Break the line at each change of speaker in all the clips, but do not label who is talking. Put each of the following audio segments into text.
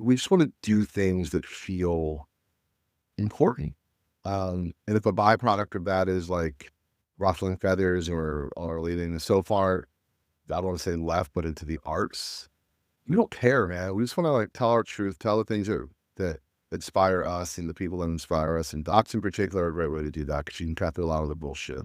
we just want to do things that feel important. And if a byproduct of that is like ruffling feathers or leading so far, I don't want to say left, but into the arts, we don't care, man. We just want to like tell our truth, tell the things that inspire us and the people that inspire us. And docs in particular are a great way to do that because you can cut through a lot of the bullshit.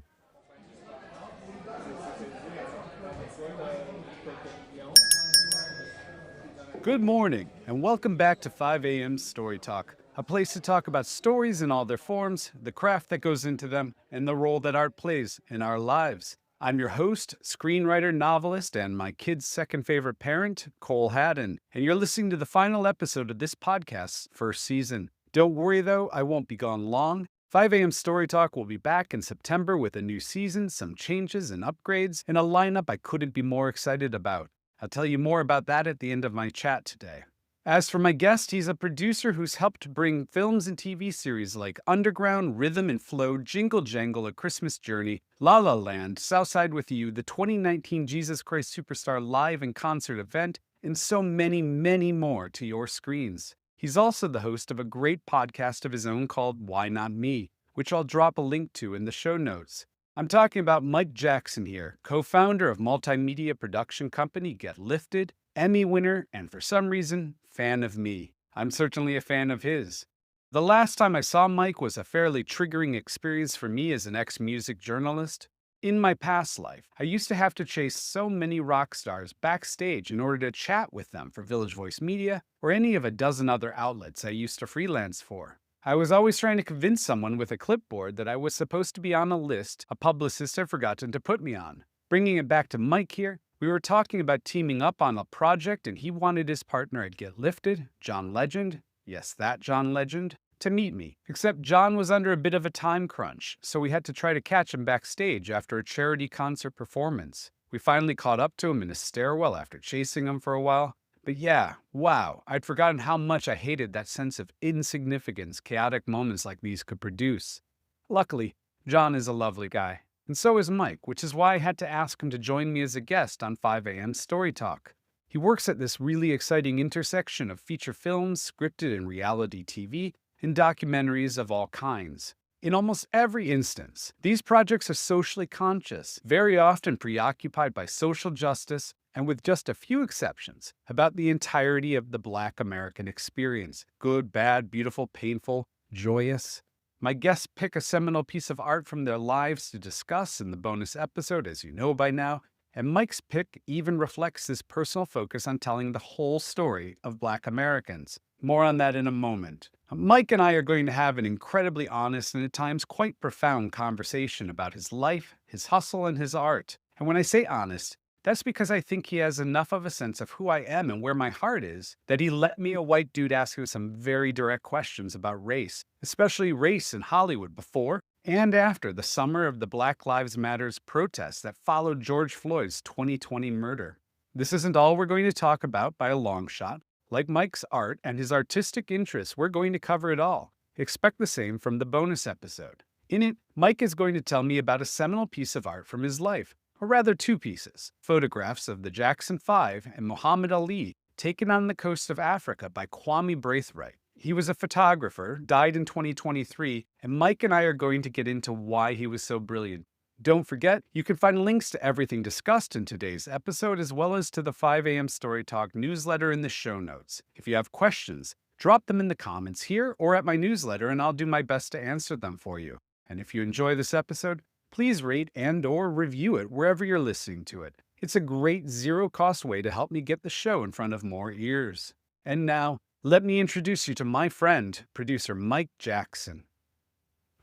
Good morning, and welcome back to 5 a.m. Story Talk, a place to talk about stories in all their forms, the craft that goes into them, and the role that art plays in our lives. I'm your host, screenwriter, novelist, and my kid's second favorite parent, Cole Haddon, and you're listening to the final episode of this podcast's first season. Don't worry though, I won't be gone long. 5 a.m. Story Talk will be back in September with a new season, some changes and upgrades, and a lineup I couldn't be more excited about. I'll tell you more about that at the end of my chat today. As for my guest, he's a producer who's helped bring films and TV series like Underground, Rhythm and Flow, Jingle Jangle, A Christmas Journey, La La Land, Southside with You, the 2019 Jesus Christ Superstar live and concert event, and so many, many more to your screens. He's also the host of a great podcast of his own called Why Not Me, which I'll drop a link to in the show notes. I'm talking about Mike Jackson here, co-founder of multimedia production company Get Lifted, Emmy winner, and for some reason, fan of me. I'm certainly a fan of his. The last time I saw Mike was a fairly triggering experience for me as an ex-music journalist. In my past life, I used to have to chase so many rock stars backstage in order to chat with them for Village Voice Media or any of a dozen other outlets I used to freelance for. I was always trying to convince someone with a clipboard that I was supposed to be on a list a publicist had forgotten to put me on. Bringing it back to Mike here, we were talking about teaming up on a project and he wanted his partner at Get Lifted, John Legend, yes, that John Legend, to meet me. Except John was under a bit of a time crunch, so we had to try to catch him backstage after a charity concert performance. We finally caught up to him in a stairwell after chasing him for a while. But yeah, wow, I'd forgotten how much I hated that sense of insignificance chaotic moments like these could produce. Luckily, John is a lovely guy, and so is Mike, which is why I had to ask him to join me as a guest on 5 a.m. Story Talk. He works at this really exciting intersection of feature films, scripted and reality TV, and documentaries of all kinds. In almost every instance, these projects are socially conscious, very often preoccupied by social justice, and with just a few exceptions, about the entirety of the Black American experience. Good, bad, beautiful, painful, joyous. My guests pick a seminal piece of art from their lives to discuss in the bonus episode, as you know by now, and Mike's pick even reflects his personal focus on telling the whole story of Black Americans. More on that in a moment. Mike and I are going to have an incredibly honest and at times quite profound conversation about his life, his hustle, and his art. And when I say honest, that's because I think he has enough of a sense of who I am and where my heart is that he let me, a white dude, ask him some very direct questions about race, especially race in Hollywood before and after the summer of the Black Lives Matters protests that followed George Floyd's 2020 murder. This isn't all we're going to talk about by a long shot. Like Mike's art and his artistic interests, we're going to cover it all. Expect the same from the bonus episode. In it, Mike is going to tell me about a seminal piece of art from his life. Or rather, two pieces, photographs of the Jackson 5 and Muhammad Ali taken on the coast of Africa by Kwame Brathwaite. He was a photographer, died in 2023, and Mike and I are going to get into why he was so brilliant. Don't forget, you can find links to everything discussed in today's episode as well as to the 5 a.m. Story Talk newsletter in the show notes. If you have questions, drop them in the comments here or at my newsletter and I'll do my best to answer them for you. And if you enjoy this episode, please rate and/or review it wherever you're listening to it. It's a great zero-cost way to help me get the show in front of more ears. And now, let me introduce you to my friend, producer Mike Jackson.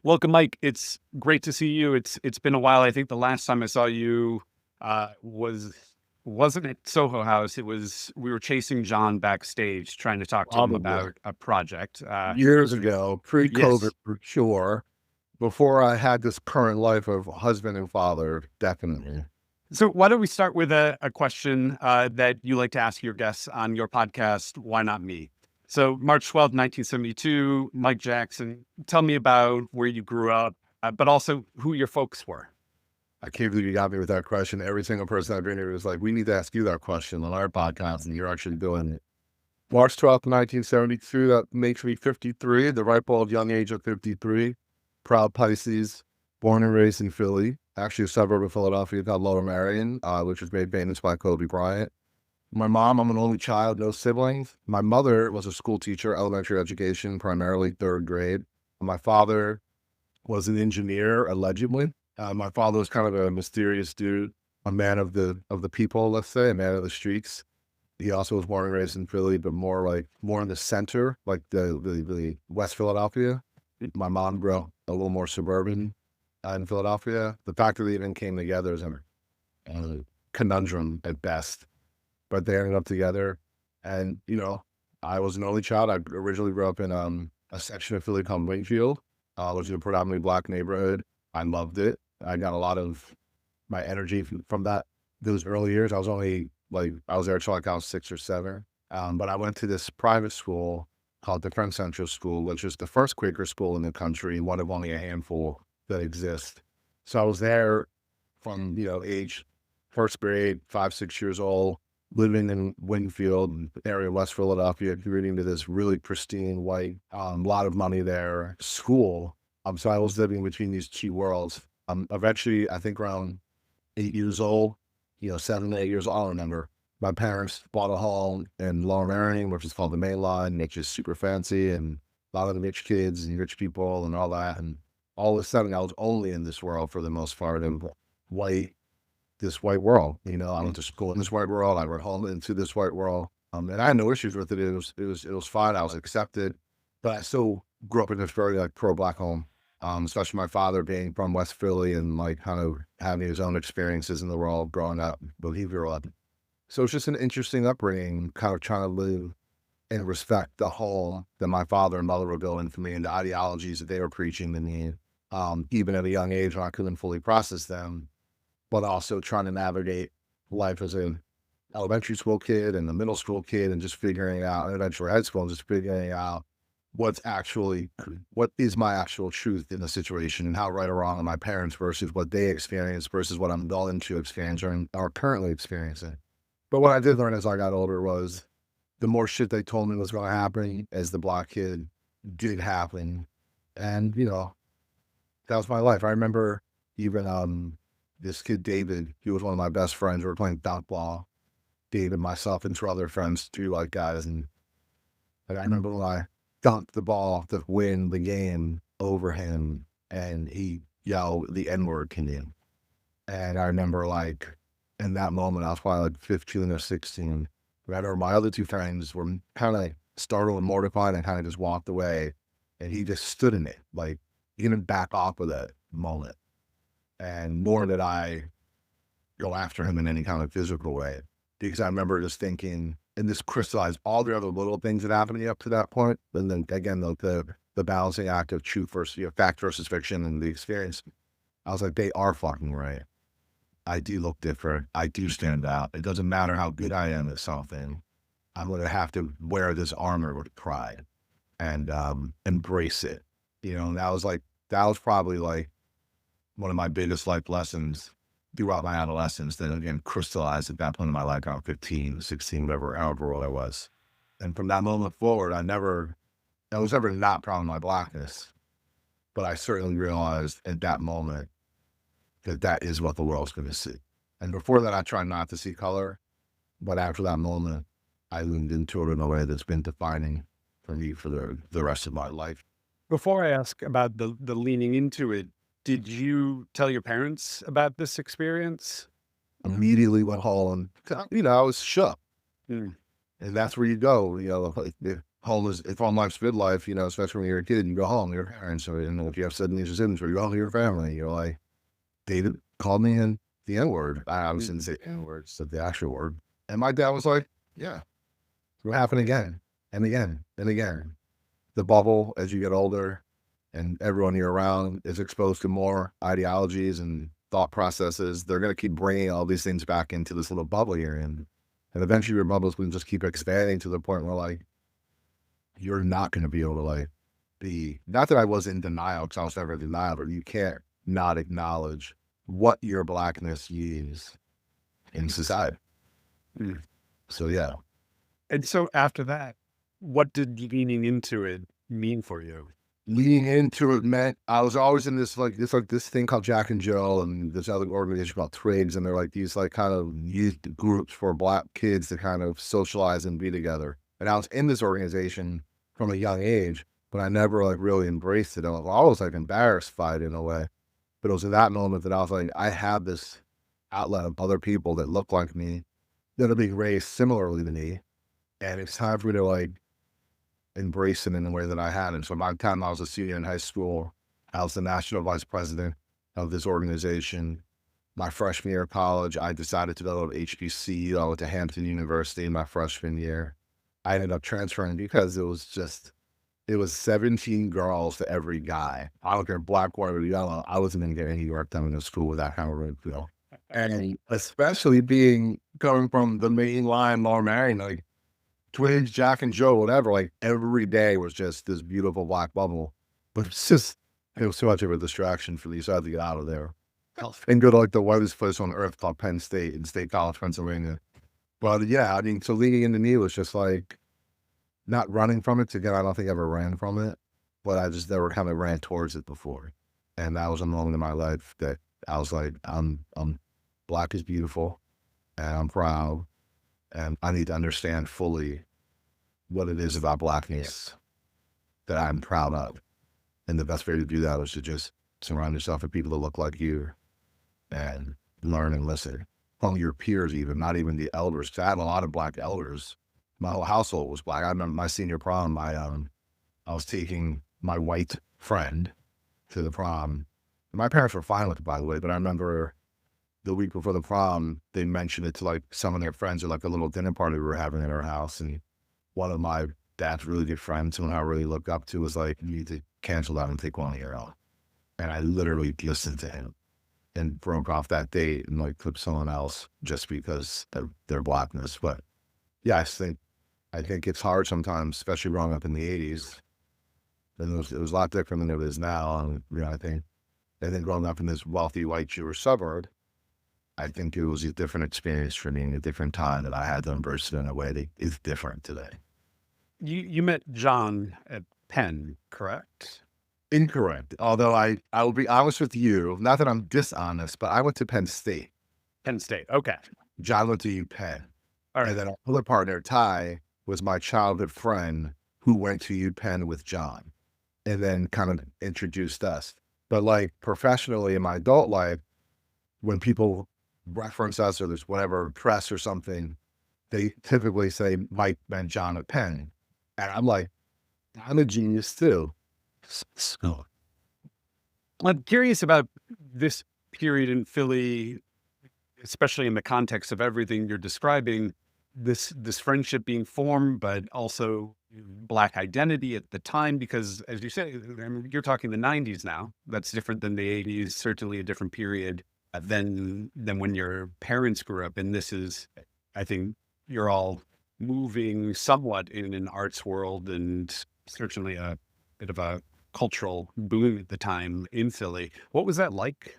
Welcome, Mike. It's great to see you. It's been a while. I think the last time I saw you wasn't at Soho House. We were chasing John backstage, trying to talk to him about a project.
Years ago, pre-COVID
Yes.
for sure, before I had this current life of husband and father, definitely.
So why don't we start with a question that you like to ask your guests on your podcast, Why Not Me? So March 12th, 1972, Mike Jackson, tell me about where you grew up, but also who your folks were.
I can't believe you got me with that question. Every single person I've been here was like, we need to ask you that question on our podcast, and you're actually doing it. March 12th, 1972. That makes me 53, the ripe old young age of 53. Proud Pisces, born and raised in Philly, actually a suburb of Philadelphia called Lower Merion, which was made famous by Kobe Bryant. My mom, I'm an only child, no siblings. My mother was a school teacher, elementary education, primarily third grade. My father was an engineer, allegedly. My father was kind of a mysterious dude, a man of the people, let's say, a man of the streets. He also was born and raised in Philly, but more in the center, like the West Philadelphia. My mom grew up a little more suburban in Philadelphia. The fact that they even came together is a conundrum at best, but they ended up together. And, I was an only child. I originally grew up in a section of Philly called Wingfield, which is a predominantly Black neighborhood. I loved it. I got a lot of my energy from those early years. I was there until like I was 6 or 7. But I went to this private school called the Friend Central School, which is the first Quaker school in the country, one of only a handful that exist. So I was there from, age first grade, 5, 6 years old, living in Wingfield, area of West Philadelphia, reading to this really pristine white, lot of money there, school. So I was living between these two worlds. Eventually, I think around 8 years old, 7, 8 years old, I don't remember. My parents bought a home in Lower Merion, which is called the Main Line, which is super fancy, and a lot of the rich kids and rich people and all that. And all of a sudden, I was only in this world for the most part, in this white world. I went to school in this white world. I went home into this white world, and I had no issues with it. It was fine. I was accepted, but I still grew up in this very pro-Black home. Especially my father being from West Philly and kind of having his own experiences in the world growing up, but he grew up. So it's just an interesting upbringing, kind of trying to live and respect the home that my father and mother were building for me and the ideologies that they were preaching to me, even at a young age when I couldn't fully process them, but also trying to navigate life as an elementary school kid and a middle school kid and just figuring out, and eventually high school, and just figuring out what is my actual truth in the situation and how right or wrong are my parents versus what they experienced versus what I'm going to experience or are currently experiencing. But what I did learn as I got older was the more shit they told me was going to happen as the Black kid did happen. And, that was my life. I remember even this kid, David, he was one of my best friends. We were playing dot ball. David, myself, and 2 other friends, 2 white guys. And I remember when I dunked the ball to win the game over him, and he yelled the N-word to me. And I remember in that moment, I was probably 15 or 16. Rather, my other 2 friends were kind of startled and mortified and kind of just walked away. And he just stood in it. He didn't back off of that moment. And nor did I go after him in any kind of physical way. Because I remember just thinking, and this crystallized all the other little things that happened to me up to that point. And then again, the balancing act of truth versus fact versus fiction and the experience. I was like, they are fucking right. I do look different. I do stand out. It doesn't matter how good I am at something. I'm going to have to wear this armor with pride and embrace it. And that was probably one of my biggest life lessons throughout my adolescence that again crystallized at that point in my life. I was 15, 16, however old I was. And from that moment forward, I was never not proud of my Blackness, but I certainly realized at that moment that is what the world's going to see. And before that, I tried not to see color, but after that moment, I leaned into it in a way that's been defining for me for the rest of my life.
Before I ask about the leaning into it, did you tell your parents about this experience?
Immediately went home. I was shook.
Mm.
And that's where you go. If home life's good life, especially when you're a kid, you go home to your parents. Or if you have siblings or siblings, you go home to your family. You're like, David called me in the N-word. I obviously didn't say N-word, said the actual word. And my dad was like, yeah, it will happen again and again and again. The bubble, as you get older and everyone you're around is exposed to more ideologies and thought processes, they're going to keep bringing all these things back into this little bubble you're in. And eventually your bubbles will just keep expanding to the point where you're not going to be able to be, not that I was in denial because I was never in denial, but you can't not acknowledge what your Blackness is in society.
Mm.
So, yeah.
And so after that, What did leaning into it mean for you?
Leading into it meant I was always in this thing called Jack and Jill and this other organization called Twigs, and they're like these like kind of youth groups for Black kids to kind of socialize and be together. And I was in this organization from a young age, but I never like really embraced it. I was always like embarrassed by it in a way. But it was in that moment that I was like, I have this outlet of other people that look like me, that are being raised similarly to me, and it's time for me to like embrace it in the way that I had. And so by the time I was a senior in high school, I was the national vice president of this organization. My freshman year of college, I decided to go to HBC. I went to Hampton University in my freshman year. I ended up transferring because it was 17 girls to every guy. I don't care, black, white, or yellow. I wasn't going to get any work done in the school with that kind of ridicule. And especially coming from the mainline Lower Marion, like Twigs, Jack and Joe, whatever, like every day was just this beautiful black bubble. But it was too much of a distraction for me, so I had to get out of there. And go to like the whitest place on earth called Penn State in State College, Pennsylvania. But yeah, I mean, so leading into me was just like not running from it. Again, I don't think I ever ran from it, but I just never kind of ran towards it before. And that was a moment in my life that I was like, I'm Black is beautiful, and I'm proud, and I need to understand fully what it is about Blackness that I'm proud of. And the best way to do that is to just surround yourself with people that look like you and learn and listen from your peers, even not even the elders. 'Cause I had a lot of Black elders. My whole household was Black. I remember my senior prom, I was taking my white friend to the prom. My parents were fine with it, by the way, but I remember the week before the prom, they mentioned it to like some of their friends at like a little dinner party we were having at our house. And one of my dad's really good friends, who I really look up to, was like, you need to cancel that and take one of your own. And I literally listened to him and broke off that date and like clipped someone else just because of their Blackness. But yeah, I think it's hard sometimes, especially growing up in the 80s. And it was a lot different than it is now. And you know, I think growing up in this wealthy white Jewish suburb, I think it was a different experience for me in a different time that I had to embrace it in a way that is different today.
You met John at Penn, correct?
Incorrect. Although I will be honest with you, not that I'm dishonest, but I went to Penn State.
Penn State. Okay.
John went to UPenn.
All
And
right.
then our other partner, Ty, was my childhood friend who went to UPenn with John and then kind of introduced us. But like professionally in my adult life, when people reference us or there's whatever press or something, they typically say Mike and John at Penn. And I'm like, I'm a genius too. So
I'm curious about this period in Philly, especially in the context of everything you're describing, this friendship being formed, but also Black identity at the time, because as you say, I mean, you're talking the 90s now. That's different than the 80s, certainly a different period than when your parents grew up. And this is, I think, you're all moving somewhat in an arts world and certainly a bit of a cultural boom at the time in Philly. What was that like?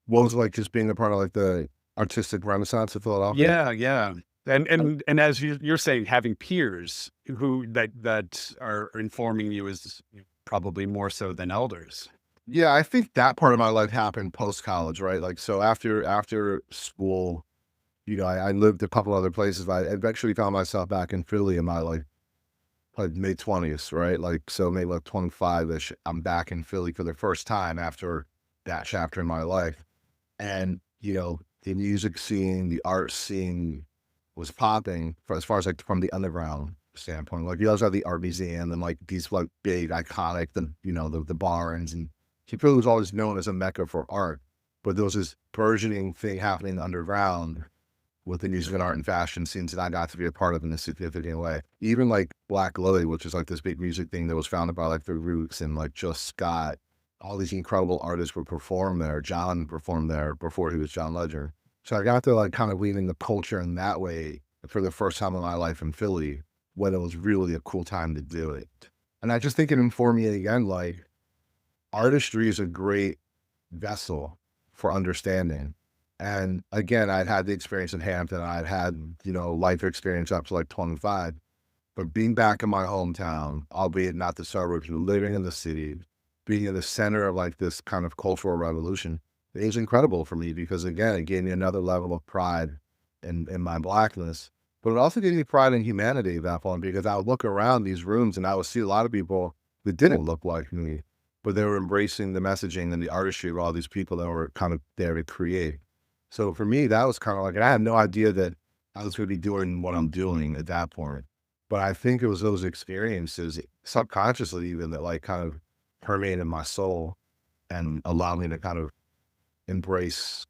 what was it like just being a part of like the artistic renaissance of Philadelphia?
Yeah, yeah. And as you're saying, having peers who that are informing you is probably more so than elders.
Yeah, I think that part of my life happened post college, right? Like, so after school, you know, I lived a couple other places. I eventually found myself back in Philly in my like mid 20s, right? Like, so maybe like 25 ish. I'm back in Philly for the first time after that chapter in my life. And, you know, the music scene, the art scene was popping for, as far as like from the underground standpoint. Like, you also have the art museum and like these like big iconic, the barns, and Philly was always known as a mecca for art. But there was this burgeoning thing happening underground with the music and art and fashion scenes that I got to be a part of in a significant way. Even like Black Lily, which is like this big music thing that was founded by like the Roots and like Just Scott. All these incredible artists would perform there. John performed there before he was John Ledger. So I got to like kind of lean in the culture in that way for the first time in my life in Philly, when it was really a cool time to do it. And I just think it informed me again, like artistry is a great vessel for understanding. And again, I'd had the experience in Hampton. I'd had, life experience up to like 25. But being back in my hometown, albeit not the suburbs, but living in the city, being in the center of like this kind of cultural revolution, it was incredible for me because again, it gave me another level of pride in my blackness. But it also gave me pride in humanity at that point because I would look around these rooms and I would see a lot of people that didn't look like me, but they were embracing the messaging and the artistry of all these people that were kind of there to create. So for me, that was kind of like, and I had no idea that I was going to be doing what I'm doing at that point. But I think it was those experiences, subconsciously even, that like kind of permeated my soul and allowed me to kind of embrace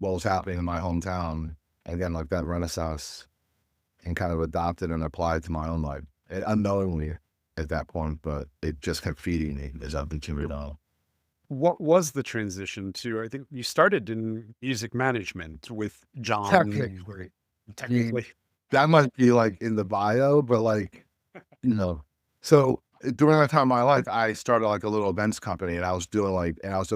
what was happening in my hometown. Again, like that renaissance, and kind of adopt it and apply it to my own life. Unknowingly at that point, but it just kept feeding me as I've been continued on.
What was the transition to? I think you started in music management with John.
Technically.
Technically.
That might be like in the bio, but like, you know. So during that time of my life, I started like a little events company and I was doing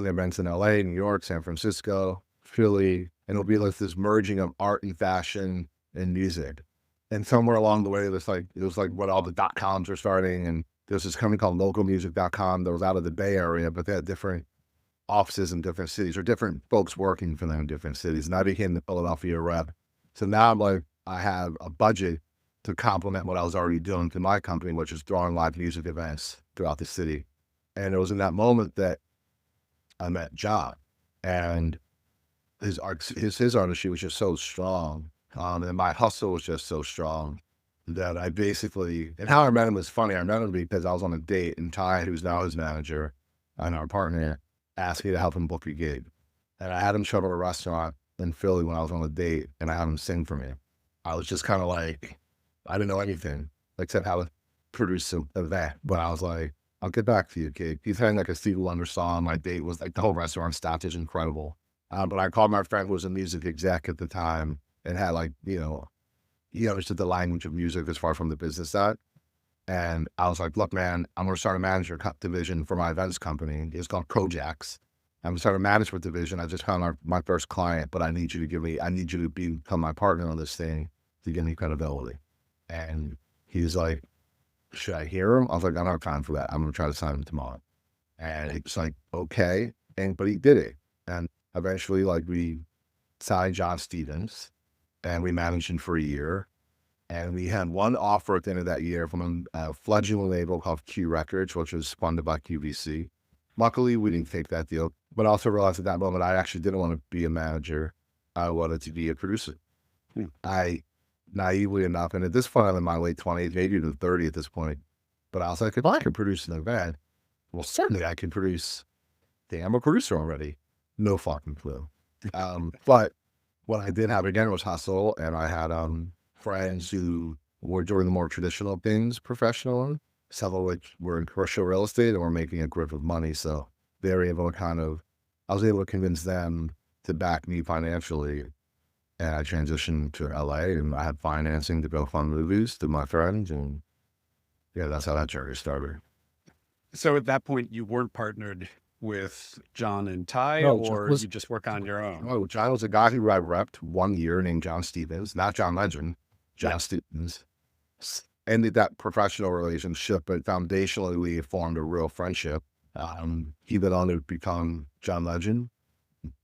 events in LA, New York, San Francisco, Philly, and it'll be like this merging of art and fashion and music. And somewhere along the way, it was like what all the .coms were starting. And there's this company called localmusic.com that was out of the Bay Area, but they had different offices in different cities or different folks working for them in different cities. And I became the Philadelphia rep. So now I'm like, I have a budget to complement what I was already doing to my company, which is throwing live music events throughout the city. And it was in that moment that I met John, and his artistry was just so strong. And my hustle was just so strong that I basically, and how I met him was funny. I met him because I was on a date, and Ty, who's now his manager and our partner, asked me to help him book a gig. And I had him show up at a restaurant in Philly when I was on a date, and I had him sing for me. I was just kind of like, I didn't know anything except how to produce an event. But I was like, I'll get back to you, kid. He's having like a Stevie Wonder song. My date was like, the whole restaurant staff is incredible. But I called my friend who was a music exec at the time and had like, he understood the language of music as far from the business side. And I was like, look, man, I'm going to start a manager division for my events company. It's called Projects. I'm going to start a management division. I just found my first client, but I need you to become my partner on this thing to give me credibility. And he was like, should I hear him? I was like, I don't have time for that. I'm going to try to sign him tomorrow. And it's like, okay. But he did it. And eventually, like, we signed John Stevens and we managed him for a year. And we had one offer at the end of that year from a fledgling label called Q Records, which was funded by QVC. Luckily, we didn't take that deal, but I also realized at that moment, I actually didn't want to be a manager. I wanted to be a producer. I, naively enough, and at this point, I'm in my late 20s, maybe even 30 at this point, but I was like, if I could produce an event, well, certainly I can produce. Dang, I'm a producer already. No fucking clue. But what I did have again was hustle, and I had friends who were doing the more traditional things professionally, several of which were in commercial real estate and were making a grip of money. So they were able to I was able to convince them to back me financially. And I transitioned to LA and I had financing to go fund movies to my friends. And yeah, that's how that journey started.
So at that point, you weren't partnered with John and Ty, or you just work on your own?
Oh, John was a guy who I repped 1 year named John Stevens, not John Legend, John Stevens. Ended that professional relationship, but foundationally we formed a real friendship. He went on to become John Legend,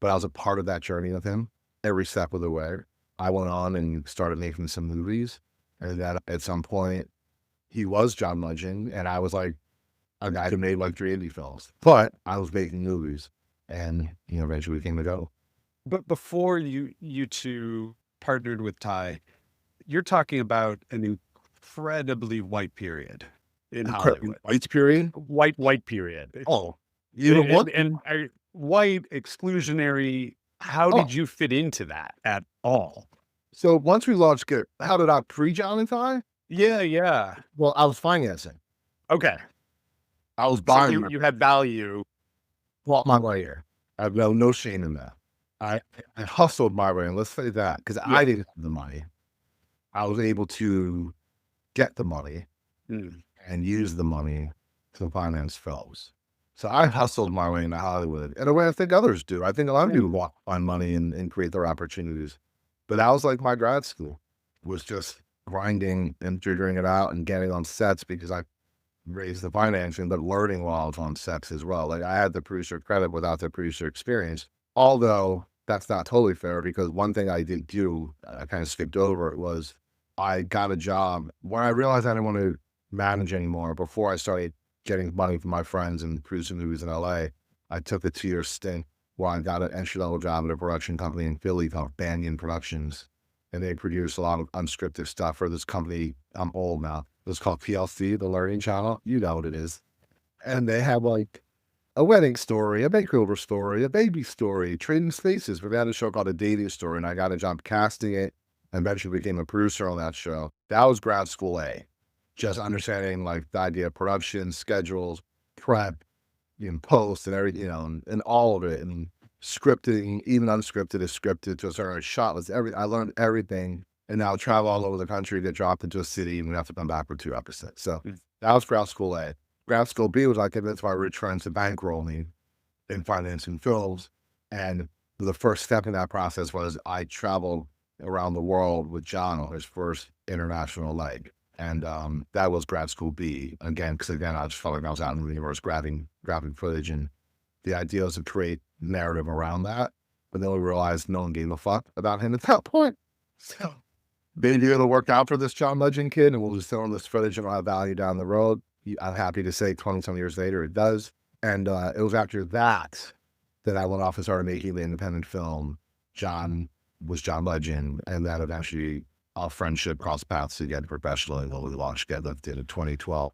but I was a part of that journey with him every step of the way. I went on and started making some movies, and then at some point he was John Legend, and I was like a guy who made like 3 indie films, but I was making movies, and eventually we came to go.
But before you two partnered with Ty, you're talking about an incredibly white period in Hollywood.
White period?
White period.
Oh, you know what?
And white, exclusionary. How did you fit into that at all?
So once we launched Get, how did I pre-John and Ty?
Yeah.
Well, I was financing.
Okay.
I was buying.
So you had value.
Bought my way here. I have no shame in that. I hustled my way, and let's say that, because I didn't have the money. I was able to get the money and use the money to finance films. So I hustled my way into Hollywood in a way I think others do. I think a lot of people want to find money and create their opportunities. But that was like my grad school, was just grinding and figuring it out and getting on sets because I raised the financing, but learning while I was on sets as well. Like I had the producer credit without the producer experience. Although that's not totally fair because one thing I did do, I kind of skipped over it was I got a job when I realized I didn't want to manage anymore before I started getting money from my friends and producing movies in LA. I took a 2-year stint where I got an entry-level job at a production company in Philly called Banyan Productions. And they produce a lot of unscripted stuff for this company. I'm old now. It's called PLC, the Learning Channel. You know what it is. And they have like a wedding story, a makeover story, a baby story, trading spaces. We had a show called A Dating Story, and I got a job casting it and eventually became a producer on that show. That was grad school A. Just understanding like the idea of production, schedules, prep, post and everything, and all of it. And scripting, even unscripted is scripted to a certain shot list. I learned everything and now travel all over the country, get dropped into a city, and we have to come back for 2 episodes. So that was grad school A. Grad school B was I convinced my rich friends to bankroll me in financing films. And the first step in that process was I traveled around the world with John on his first international leg. And that was grad school B again, because again, I just felt like I was out in the universe grabbing footage. And the idea was to create narrative around that. But then we realized no one gave a fuck about him at that point. So maybe it'll work out for this John Legend kid, and we'll just throw in this footage and it'll have value down the road. I'm happy to say 20-some years later, it does. And it was after that I went off and started making the independent film. John was John Legend, and that eventually our friendship crossed paths again professionally when we launched Get Lifted in 2012.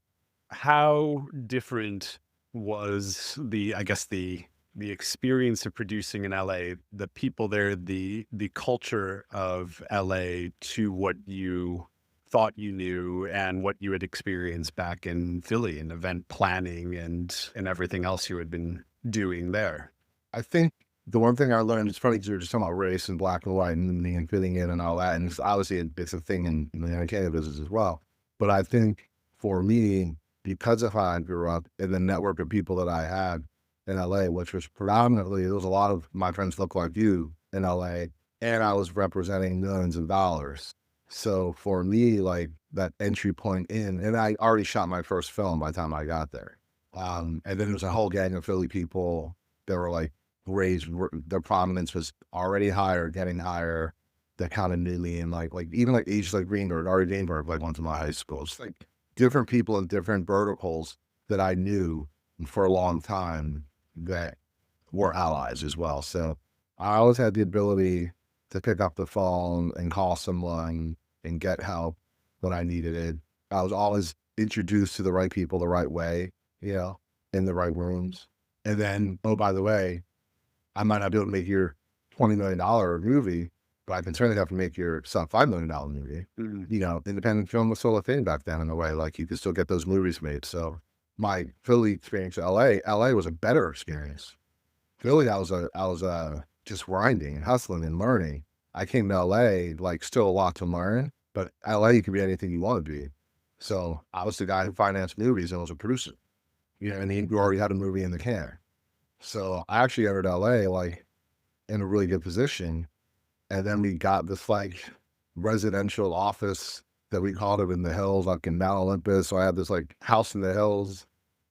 How different was I guess the experience of producing in LA, the people there, the culture of LA to what you thought you knew and what you had experienced back in Philly and event planning and everything else you had been doing there?
I think the one thing I learned, it's funny because you're just talking about race and black and white and fitting in and all that. And it's obviously it's a thing in the entertainment business as well. But I think for me, because of how I grew up and the network of people that I had in LA, which was predominantly, there was a lot of my friends look like you in LA, and I was representing millions of dollars. So for me, like that entry point in, and I already shot my first film by the time I got there. And then there was a whole gang of Philly people that were like raised, their prominence was already higher, getting higher. That kind of knew me, and like even like ages like Greenberg, Ari Greenberg, like went to my high school. It's like different people in different verticals that I knew for a long time that were allies as well. So I always had the ability to pick up the phone and call someone and get help when I needed it. I was always introduced to the right people the right way, in the right rooms. And then, oh, by the way, I might not be able to make your $20 million movie, but I can certainly have to make your sub $5 million movie. Independent film was still a thing back then in a way, like you could still get those movies made. So my Philly experience in LA was a better experience. Philly, I was just grinding and hustling and learning. I came to LA, like still a lot to learn, but LA, you can be anything you want to be. So I was the guy who financed movies and was a producer, and he already had a movie in the can. So I actually entered LA like in a really good position. And then we got this like residential office that we called it in the hills, like in Mount Olympus. So I had this like house in the hills,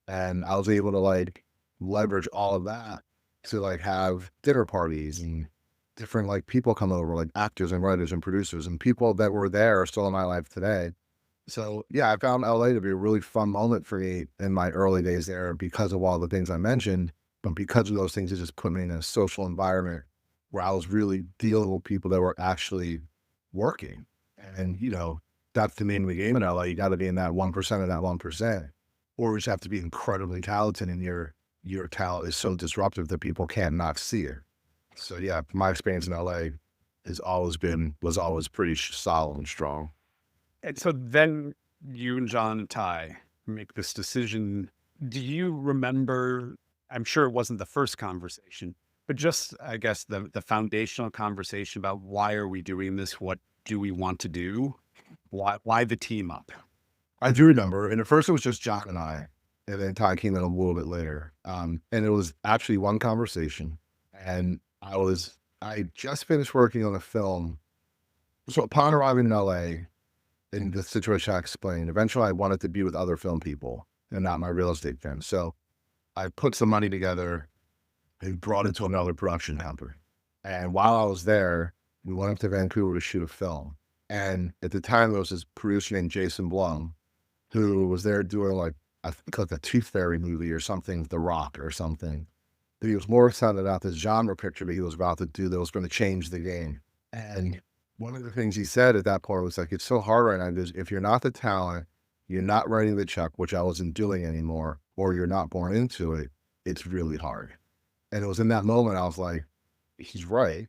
and I was able to like leverage all of that to like have dinner parties and different like people come over, like actors and writers and producers, and people that were there are still in my life today. So yeah, I found LA to be a really fun moment for me in my early days there because of all the things I mentioned. But because of those things, it just put me in a social environment where I was really dealing with people that were actually working. And, that's the name of the game in LA. You got to be in that 1% of that 1%, or you just have to be incredibly talented, and your talent is so disruptive that people can't not see it. So yeah, my experience in LA was always pretty solid and strong.
And so then you and John and Ty make this decision. Do you remember, I'm sure it wasn't the first conversation, but just, I guess, the foundational conversation about why are we doing this? What do we want to do? Why the team up?
I do remember, and at first it was just John and I, and then Ty came in a little bit later. And it was actually one conversation, and I just finished working on a film. So upon arriving in LA, in the situation I explained, eventually I wanted to be with other film people and not my real estate friends. So I put some money together and brought it to another production company. And while I was there, we went up to Vancouver to shoot a film. And at the time, there was this producer named Jason Blum who was there doing like, I think like a Tooth Fairy movie or something, The Rock or something. That he was more excited about this genre picture that he was about to do that was going to change the game. And one of the things he said at that point was like, it's so hard right now because if you're not the talent, you're not writing the check, which I wasn't doing anymore, or you're not born into it, it's really hard. And it was in that moment I was like, he's right.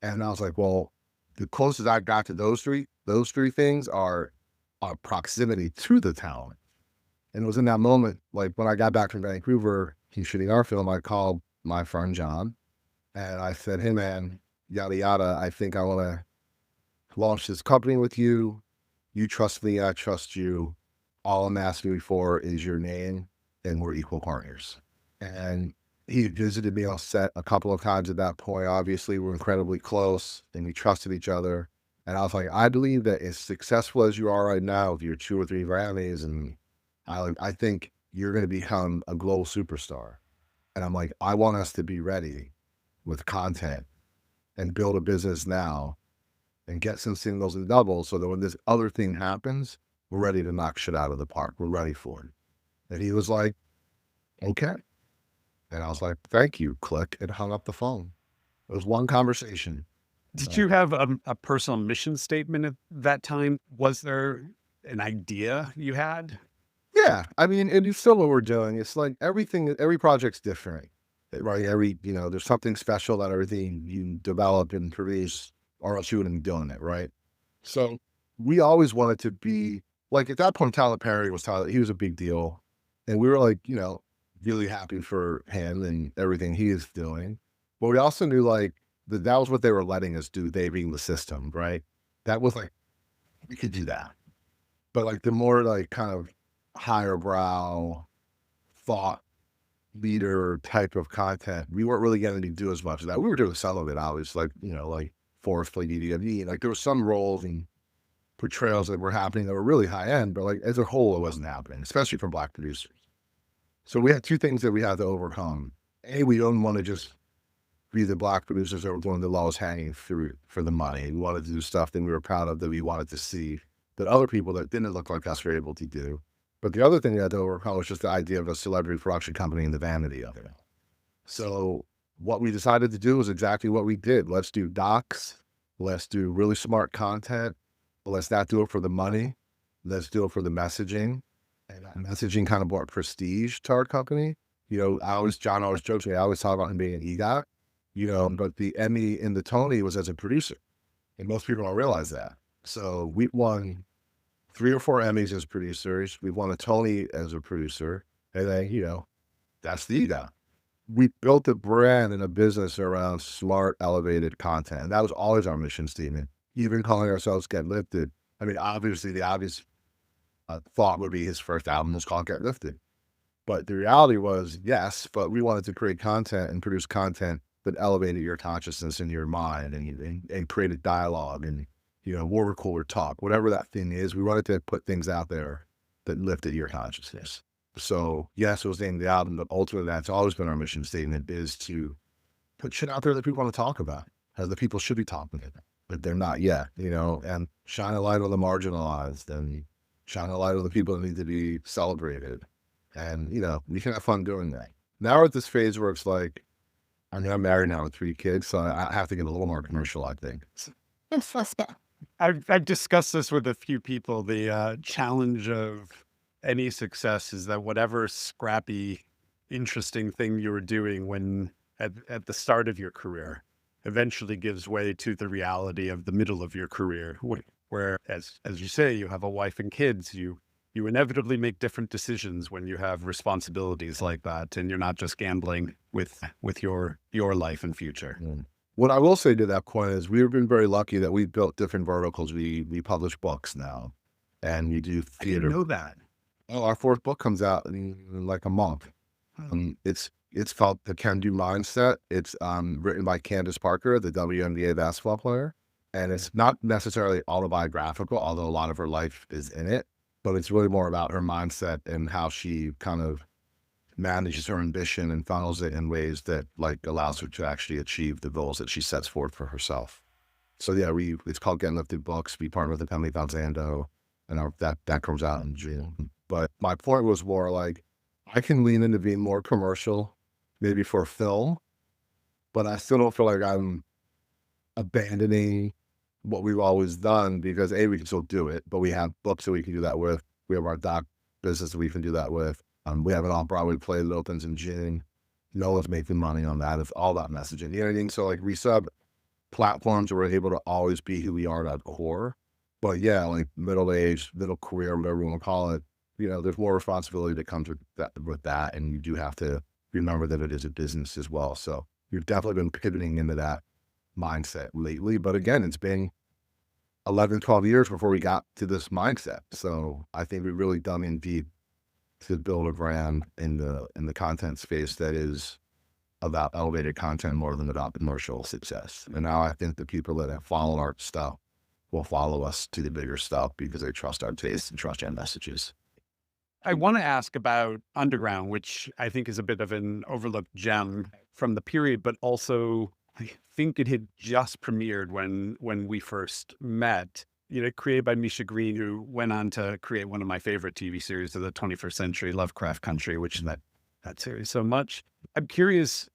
And I was like, well, the closest I got to those three things are proximity to the talent. And it was in that moment, like when I got back from Vancouver, he's shooting our film, I called my friend John and I said, hey man, yada yada, I think I want to launch this company with you. You trust me, I trust you. All I'm asking you for is your name and we're equal partners. And he visited me on set a couple of times at that point. Obviously, we're incredibly close and we trusted each other. And I was like, I believe that as successful as you are right now with your 2 or 3 Grammys, and I think you're going to become a global superstar. And I'm like, I want us to be ready with content and build a business now and get some singles and doubles so that when this other thing happens, we're ready to knock shit out of the park. We're ready for it. And he was like, okay. And I was like, thank you, click, and hung up the phone. It was one conversation.
Did you have a personal mission statement at that time? Was there an idea you had?
Yeah. I mean, and it's still what we're doing. It's like everything, every project's different, right? There's something special that everything you develop and produce, or else you wouldn't be doing it, right? So we always wanted to be, like at that point, Tyler Perry was Tyler, he was a big deal. And we were like, really happy for him and everything he is doing. But we also knew like that was what they were letting us do, they being the system, right? That was like, we could do that. But like the more like kind of higher brow thought leader type of content, we weren't really getting to do as much of that. We were doing some of it, obviously, like Forrest played DDMD. Like there were some roles and portrayals that were happening that were really high end, but like as a whole, it wasn't happening, especially from Black producers. So we had 2 things that we had to overcome. A, we don't want to just be the Black producers that were doing the lowest hanging fruit for the money. We wanted to do stuff that we were proud of, that we wanted to see, that other people that didn't look like us were able to do. But the other thing we had to overcome was just the idea of a celebrity production company and the vanity of it. So what we decided to do was exactly what we did. Let's do docs. Let's do really smart content. Let's not do it for the money. Let's do it for the messaging. And that messaging kind of brought prestige to our company. John always jokes me, I always talk about him being an EGOT, but the Emmy and the Tony was as a producer. And most people don't realize that. So we won 3 or 4 Emmys as producers. We won a Tony as a producer. And then, that's the EGOT. We built a brand and a business around smart, elevated content. And that was always our mission statement. Even calling ourselves Get Lifted. I mean, obviously the obvious thought would be his first album was called Get Lifted. But the reality was, yes, but we wanted to create content and produce content that elevated your consciousness and your mind and created dialogue and, water cooler talk, whatever that thing is. We wanted to put things out there that lifted your consciousness. So yes, it was named the album, but ultimately that's always been our mission statement, is to put shit out there that people want to talk about, as the people should be talking about, but they're not yet, and shine a light on the marginalized and shine a light on the people that need to be celebrated. And, we can have fun doing that. Now we're at this phase where it's like, I'm married now with 3 kids, so I have to get a little more commercial, I think.
I've discussed this with a few people. The challenge of any success is that whatever scrappy, interesting thing you were doing when at the start of your career eventually gives way to the reality of the middle of your career, where, as you say, you have a wife and kids, you inevitably make different decisions when you have responsibilities like that, and you're not just gambling with your life and future.
What I will say to that point is we've been very lucky that we've built different verticals. We publish books now, and we do theater.
I didn't know that.
Oh, our 4th book comes out in like a month. It's called The Can Do Mindset. It's written by Candace Parker, the WNBA basketball player. And it's not necessarily autobiographical, although a lot of her life is in it, but it's really more about her mindset and how she kind of manages her ambition and funnels it in ways that like allows her to actually achieve the goals that she sets forth for herself. So yeah, it's called Getting Lifted Books. We partner with the company Valzando, and that comes out in June. But my point was more like I can lean into being more commercial, maybe for film, but I still don't feel like I'm abandoning what we've always done because A, we can still do it, but we have books that we can do that with. We have our doc business that we can do that with. We have an off-Broadway play that opens in June. No one's making money on that. It's all about messaging. You know what I mean? So like resub platforms where we're able to always be who we are at our core. But yeah, like middle age, middle career, whatever you want to call it, there's more responsibility that comes with that. And you do have to remember that it is a business as well. So you've definitely been pivoting into that mindset lately. But again, it's been 11, 12 years before we got to this mindset. So I think we really dug in deep to build a brand in the content space that is about elevated content more than about commercial success. And now I think the people that have followed our stuff will follow us to the bigger stuff because they trust our taste and trust our messages.
I want to ask about Underground, which I think is a bit of an overlooked gem from the period, but also I think it had just premiered when we first met. Created by Misha Green, who went on to create one of my favorite TV series of the 21st century, Lovecraft Country, which that series so much. I'm curious,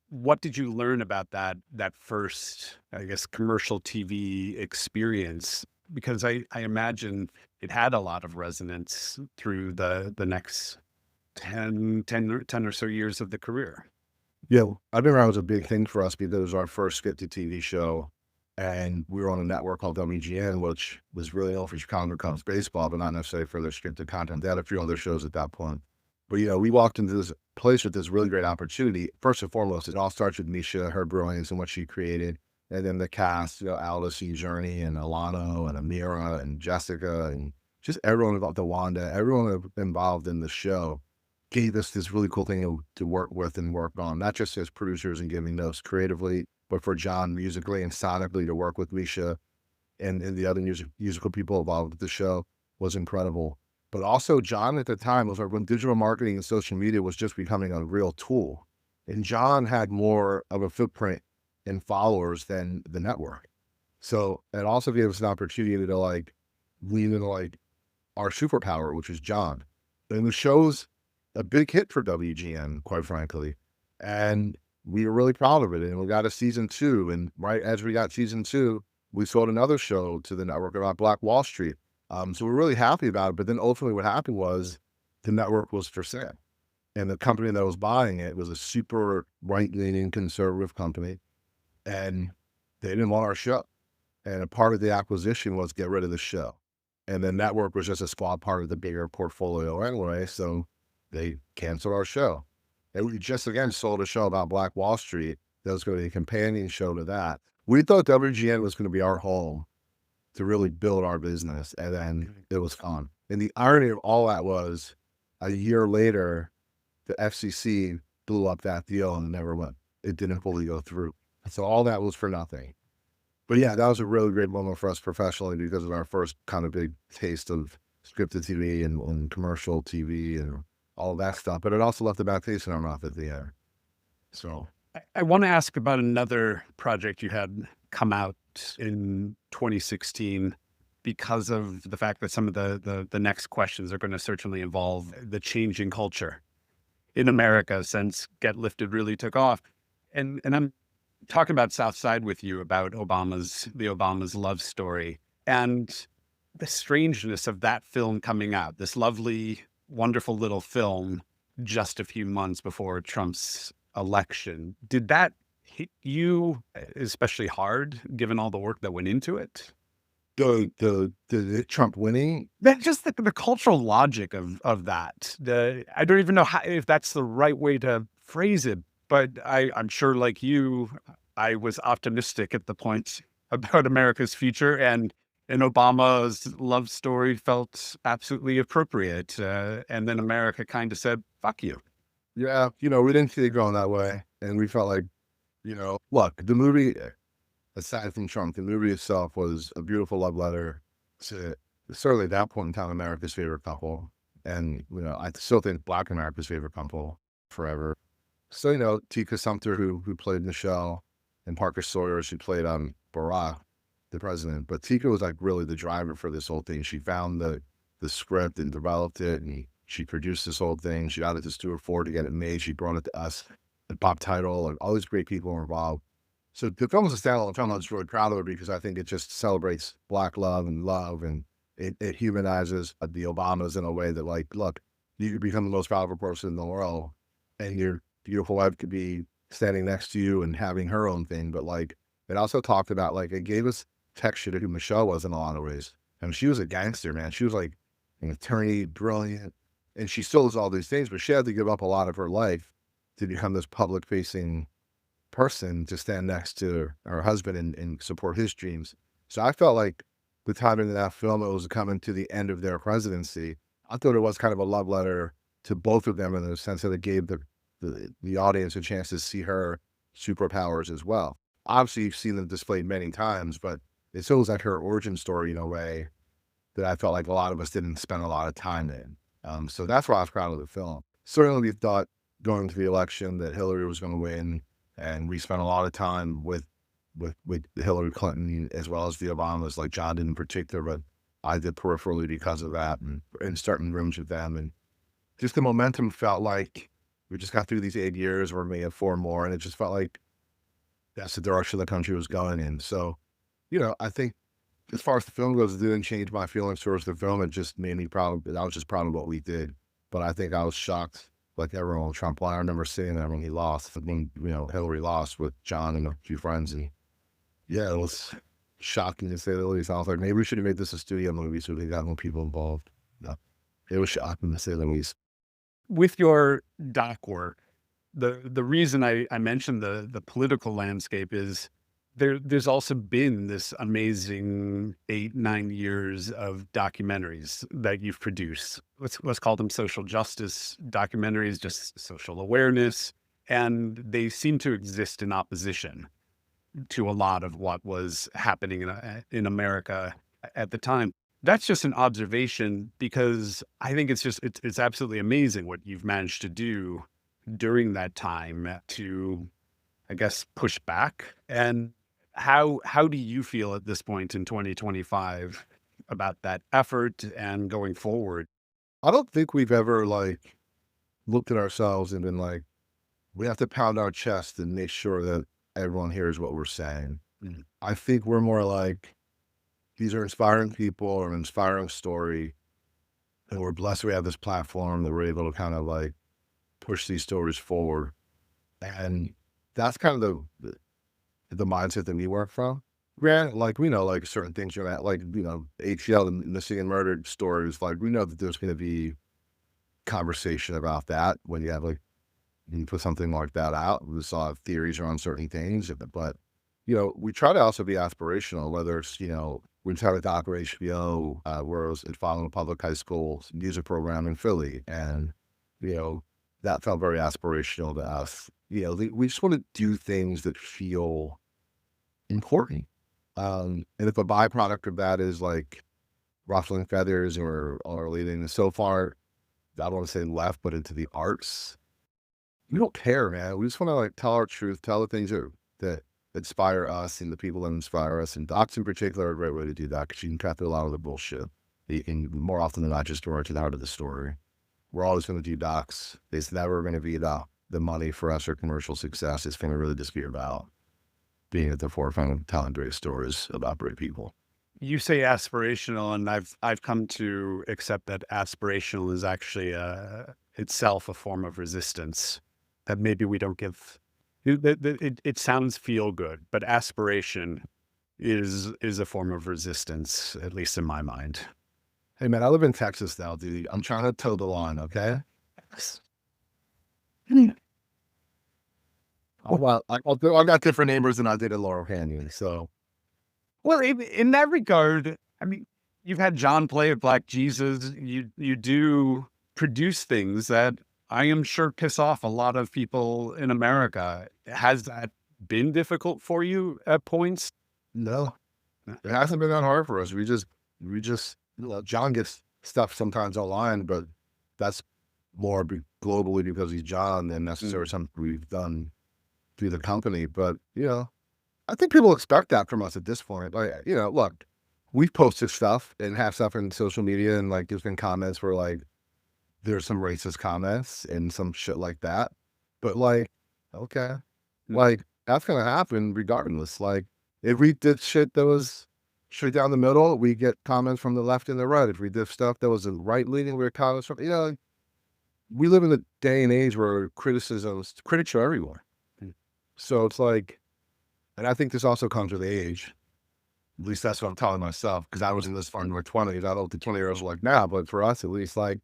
what did you learn about that first, I guess, commercial TV experience? Because I imagine it had a lot of resonance through the next 10 or so years of the career.
Yeah, Underground was a big thing for us because it was our first scripted TV show. And we were on a network called WGN, which was really known for Chicago Cubs baseball, but not necessarily for their scripted content. They had a few other shows at that point. But, we walked into this place with this really great opportunity. First and foremost, it all starts with Misha, her brilliance and what she created. And then the cast, Alice and Journey and Alano and Amira and Jessica and just everyone involved, Wanda, everyone involved in the show gave us this really cool thing to work with and work on, not just as producers and giving notes creatively, but for John musically and sonically to work with Misha and the other musical people involved with the show was incredible. But also John at the time was when digital marketing and social media was just becoming a real tool. And John had more of a footprint in followers than the network. So it also gave us an opportunity to like lean into like our superpower, which is John. And the show's a big hit for WGN, quite frankly. And we were really proud of it. And we got a season 2. And right as we got season 2, we sold another show to the network about Black Wall Street. So we're really happy about it. But then ultimately what happened was the network was for sale. And the company that was buying it was a super right-leaning conservative company. And they didn't want our show. And a part of the acquisition was get rid of the show. And the network was just a small part of the bigger portfolio anyway. So they canceled our show. And we just again sold a show about Black Wall Street that was going to be a companion show to that. We thought WGN was going to be our home to really build our business, and then it was gone. And the irony of all that was a year later, the FCC blew up that deal and never went. It didn't fully go through. So all that was for nothing. But yeah, that was a really great moment for us professionally because of our first kind of big taste of scripted TV and commercial TV and all of that stuff. But it also left a bad taste in our mouth at the end. So
I want to ask about another project you had come out in 2016 because of the fact that some of the next questions are going to certainly involve the changing culture in America since Get Lifted really took off. And I'm talking about Southside with you about the Obama's love story and the strangeness of that film coming out, this lovely, wonderful little film just a few months before Trump's election. Did that hit you especially hard given all the work that went into it?
the Trump winning,
That just the cultural logic of that. I don't even know if that's the right way to phrase it, but I'm sure like you, I was optimistic at the point about America's future, and Obama's love story felt absolutely appropriate. And then America kind of said, fuck you.
yeah, we didn't see it going that way. And we felt like, look, the movie, aside from Trump, the movie itself was a beautiful love letter to certainly at that point in time America's favorite couple, and I still think Black America's favorite couple forever. So Tika Sumpter, who played Michelle, and Parker Sawyer, she played Barack, the president. But Tika was like really the driver for this whole thing. She found the script and developed it, and she produced this whole thing. She got it to Stuart Ford to get it made. She brought it to us, the Bob Title, and all these great people were involved. So the film is a standalone film. I'm just really proud of it because I think it just celebrates Black love, and it humanizes the Obamas in a way that, like, look, you could become the most powerful person in the world, and your beautiful wife could be standing next to you and having her own thing. But like, it also talked about, like, it gave us texture to who Michelle was in a lot of ways. I mean, she was a gangster, man. She was like an attorney, brilliant, and she still is all these things, but she had to give up a lot of her life to become this public facing person to stand next to her husband and support his dreams. So I felt like the timing of that film, it was coming to the end of their presidency. I thought it was kind of a love letter to both of them in the sense that it gave the audience a chance to see her superpowers as well. Obviously, you've seen them displayed many times, but it still was like her origin story in a way that I felt like a lot of us didn't spend a lot of time in. So that's why I was proud of the film. Certainly, we thought going into the election that Hillary was going to win, and we spent a lot of time with Hillary Clinton as well as the Obamas, like John did in particular, but I did peripherally because of that, and starting rooms with them, and just the momentum felt like we just got through these 8 years, or maybe 4 more, and it just felt like that's the direction the country was going in. So, I think as far as the film goes, it didn't change my feelings towards the film. It just made me proud. I was just proud of what we did. But I think I was shocked, like everyone with Trump. I remember seeing that when he lost, when Hillary lost with John and a few friends, and yeah, it was shocking to say the least. I was like, maybe we should have made this a studio movie so we got more people involved. No, it was shocking to say the least.
With your doc work, the reason I mentioned the political landscape is there's also been this amazing 8-9 years of documentaries that you've produced. Let's call them social justice documentaries, just social awareness, and they seem to exist in opposition to a lot of what was happening in America at the time. That's just an observation because I think it's absolutely amazing what you've managed to do during that time to, I guess, push back. And how do you feel at this point in 2025 about that effort and going forward?
I don't think we've ever like looked at ourselves and been like, we have to pound our chest and make sure that everyone hears what we're saying.
Mm.
I think we're more like, these are inspiring people or an inspiring story, and we're blessed we have this platform that we're able to kind of like push these stories forward. And that's kind of the mindset that we work from. Granted, like, we know, like, certain things you're at, like, ATL, the missing and murdered stories, like, we know that there's going to be conversation about that when you have, like, you put something like that out. We saw theories around certain things, but, we try to also be aspirational, whether it's, we try to doc HBO, where I was following a public high school music program in Philly, and, that felt very aspirational to us. We just want to do things that feel important. And if a byproduct of that is like ruffling feathers or leading so far, I don't want to say left, but into the arts, we don't care, man. We just want to like tell our truth, tell the things that inspire us and the people that inspire us. And docs in particular are a great way to do that because you can cut through a lot of the bullshit. You can more often than not just direct to the heart of the story. We're always going to do docs. It's never going to be the money for us or commercial success. It's going to really just be about being at the forefront of telling great stories about great people.
You say aspirational, and I've come to accept that aspirational is actually itself a form of resistance. That maybe we don't give. It sounds feel good, but aspiration is a form of resistance, at least in my mind.
Hey, man, I live in Texas now, dude. I'm trying to toe the line, okay? Oh, well, I've got different neighbors than I did in Laurel Canyon, so.
Well, in that regard, I mean, you've had John play at Black Jesus. You do produce things that I am sure piss off a lot of people in America. Has that been difficult for you at points?
No,
No.
it hasn't been that hard for us. John gets stuff sometimes online, but that's more globally because he's John than necessarily
Mm.
something we've done through the company. But, I think people expect that from us at this point. Like, look, we've posted stuff and have stuff in social media, and like there's been comments where like there's some racist comments and some shit like that. But like, okay,
Mm.
like that's gonna happen regardless. Like if we did shit that was straight down the middle, we get comments from the left and the right. If we did stuff that was the right leaning, we get comments from we live in a day and age where critics are everywhere.
Mm.
So it's like, and I think this also comes with age. At least that's what I'm telling myself, because I wasn't this far in my 20s. I don't know what the 20-year-olds are like now, but for us at least, like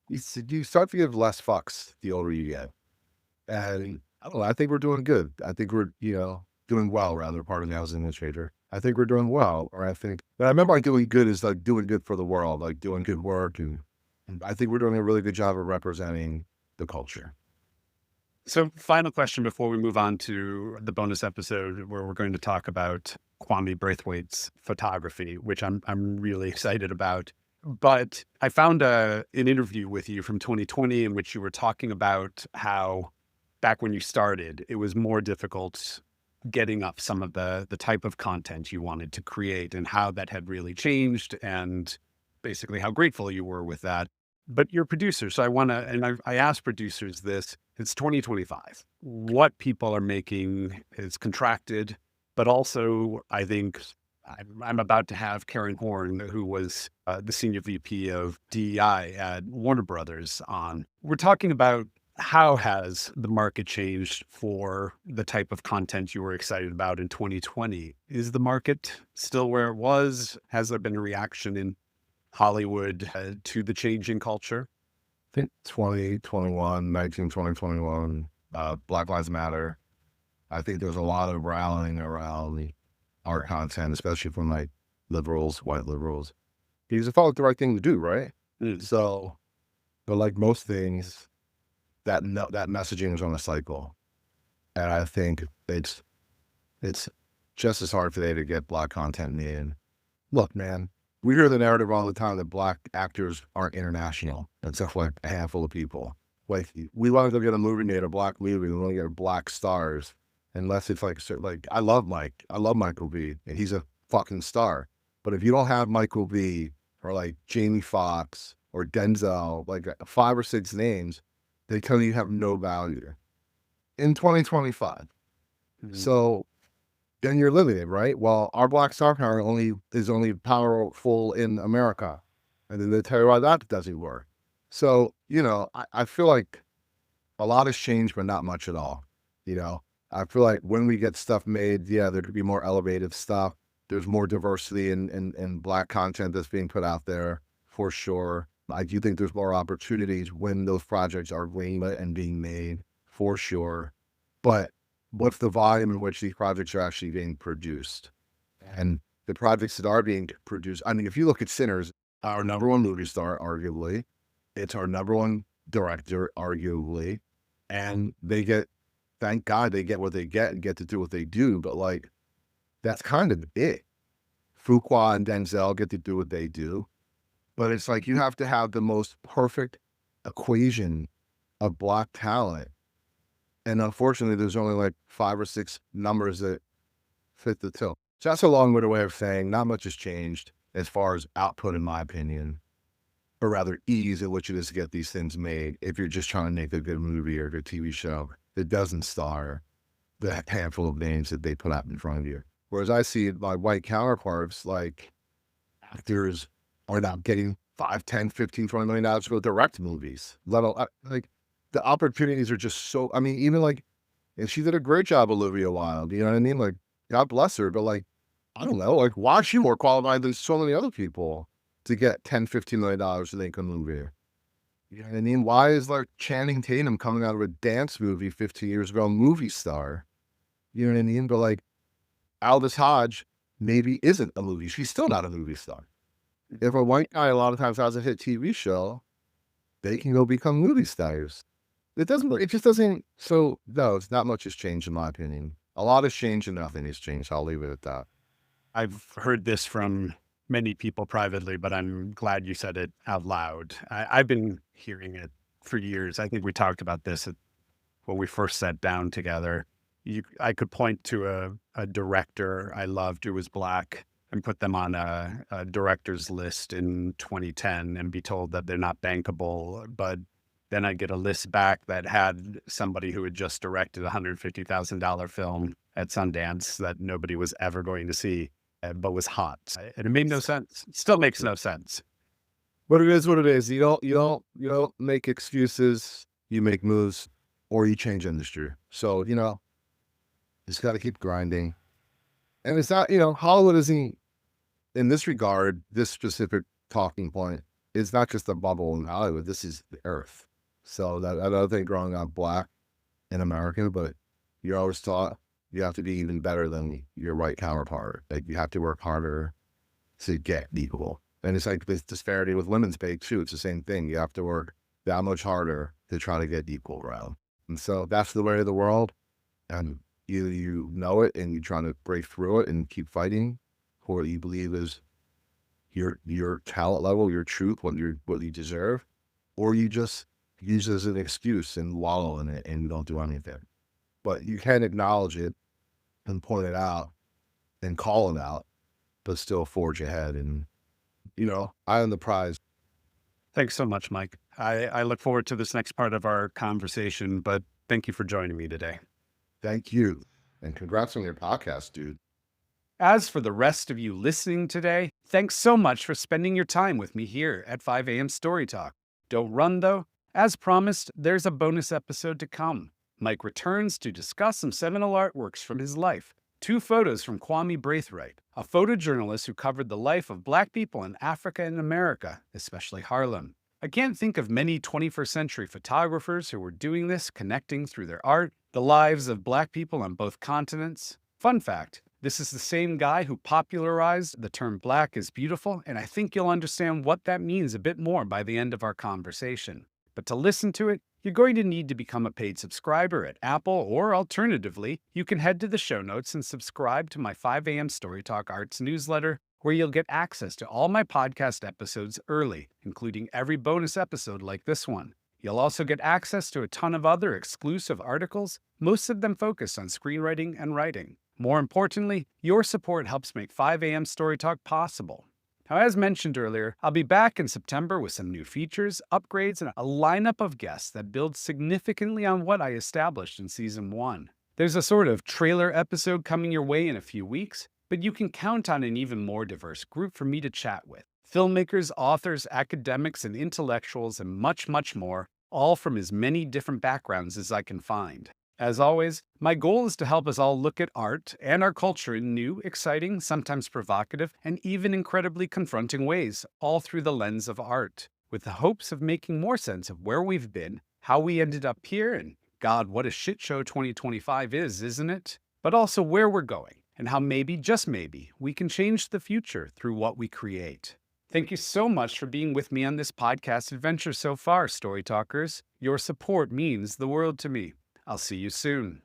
you start to give less fucks the older you get. And I don't know, I think we're doing good. I think we're, doing well, rather, pardon me, I was an administrator. I think we're doing well, but I remember like doing good is like doing good for the world, like doing good work. And I think we're doing a really good job of representing the culture.
So, final question before we move on to the bonus episode where we're going to talk about Kwame Brathwaite's photography, which I'm really excited about. But I found an interview with you from 2020 in which you were talking about how back when you started, it was more difficult getting up some of the type of content you wanted to create and how that had really changed and basically how grateful you were with that. But you're a producer, so I want to, and I ask producers this, it's 2025. What people are making is contracted, but also I think I'm about to have Karen Horn, who was the senior VP of DEI at Warner Brothers on. We're talking about how has the market changed for the type of content you were excited about in 2020? Is the market still where it was? Has there been a reaction in Hollywood to the changing culture?
I think 2021, 2021, Black Lives Matter. I think there's a lot of rallying around our content, especially from like liberals, white liberals. Because it felt like the right thing to do, right?
Mm.
So, but like most things, that messaging is on a cycle, and I think it's just as hard today to get Black content made. Look, man, we hear the narrative all the time that Black actors aren't international, and stuff like a handful of people. Like we want to go get a movie made, a Black movie, we want to get Black stars, unless it's like I love Michael V, and he's a fucking star. But if you don't have Michael V or like Jamie Foxx or Denzel, like 5 or 6 names, they tell you have no value in 2025.
Mhm.
So then you're limited, right? Well, our Black star power is only powerful in America. And then they tell you why that doesn't work. So, I feel like a lot has changed, but not much at all. I feel like when we get stuff made, yeah, there could be more elevated stuff. There's more diversity in Black content that's being put out there for sure. I do think there's more opportunities when those projects are greenlit and being made for sure. But what's the volume in which these projects are actually being produced? And the projects that are being produced, I mean, if you look at Sinners, our number one movie star, arguably, it's our number one director, arguably, and thank God they get what they get and get to do what they do. But like, that's kind of it. Fuqua and Denzel get to do what they do. But it's like you have to have the most perfect equation of Black talent. And unfortunately, there's only like 5 or 6 numbers that fit the tilt. So that's a long-winded way of saying not much has changed as far as output, in my opinion, or rather ease at which it is to get these things made if you're just trying to make a good movie or a good TV show that doesn't star the handful of names that they put out in front of you. Whereas I see my white counterparts, like actors are now getting 5, 10, 15, $20 million to go direct movies. Let alone, like the opportunities are just so, I mean, even like, and she did a great job, Olivia Wilde, you know what I mean? Like, God bless her, but like, I don't know, like, why is she more qualified than so many other people to get 10, $15 million to make a movie? You know what I mean? Why is like Channing Tatum coming out of a dance movie 15 years ago, movie star? You know what I mean? But like, Aldous Hodge maybe isn't a movie. She's still not a movie star. If a white guy a lot of times has a hit TV show, they can go become movie stars. It just doesn't, so no, it's not much has changed in my opinion. A lot has changed and nothing has changed. I'll leave it at that.
I've heard this from many people privately, but I'm glad you said it out loud. I've been hearing it for years. I think we talked about this when we first sat down together. I could point to a director I loved who was Black and put them on a director's list in 2010 and be told that they're not bankable. But then I'd get a list back that had somebody who had just directed a $150,000 film at Sundance that nobody was ever going to see, but was hot. And it made no sense. Still makes no sense.
But it is what it is. You don't make excuses. You make moves, or you change industry. So just got to keep grinding. And it's not Hollywood isn't in this regard. This specific talking point is not just a bubble in Hollywood. This is the earth. So that another thing, growing up Black and American, but you're always taught you have to be even better than your white counterpart. Like you have to work harder to get equal. And it's like this disparity with women's pay too. It's the same thing. You have to work that much harder to try to get equal ground. And so that's the way of the world. And you know it, and you're trying to break through it and keep fighting for what you believe is your talent level, your truth, what you deserve, or you just use it as an excuse and wallow in it and you don't do anything. But you can acknowledge it and point it out and call it out, but still forge ahead. And I am the prize.
Thanks so much, Mike. I look forward to this next part of our conversation, but thank you for joining me today.
Thank you. And congrats on your podcast, dude.
As for the rest of you listening today, thanks so much for spending your time with me here at 5 a.m. Story Talk. Don't run, though. As promised, there's a bonus episode to come. Mike returns to discuss some seminal artworks from his life. 2 photos from Kwame Brathwaite, a photojournalist who covered the life of Black people in Africa and America, especially Harlem. I can't think of many 21st century photographers who were doing this, connecting through their art, the lives of Black people on both continents. Fun fact, this is the same guy who popularized the term Black is beautiful, and I think you'll understand what that means a bit more by the end of our conversation. But to listen to it, you're going to need to become a paid subscriber at Apple, or alternatively, you can head to the show notes and subscribe to my 5 a.m. Story Talk Arts newsletter, where you'll get access to all my podcast episodes early, including every bonus episode like this one. You'll also get access to a ton of other exclusive articles, most of them focused on screenwriting and writing. More importantly, your support helps make 5 a.m. Story Talk possible. Now, as mentioned earlier, I'll be back in September with some new features, upgrades, and a lineup of guests that builds significantly on what I established in Season 1. There's a sort of trailer episode coming your way in a few weeks, but you can count on an even more diverse group for me to chat with. Filmmakers, authors, academics, and intellectuals, and much, much more, all from as many different backgrounds as I can find. As always, my goal is to help us all look at art and our culture in new, exciting, sometimes provocative, and even incredibly confronting ways, all through the lens of art, with the hopes of making more sense of where we've been, how we ended up here, and God, what a shit show 2025 is, isn't it? But also where we're going, and how maybe, just maybe, we can change the future through what we create. Thank you so much for being with me on this podcast adventure so far, Story Talkers. Your support means the world to me. I'll see you soon.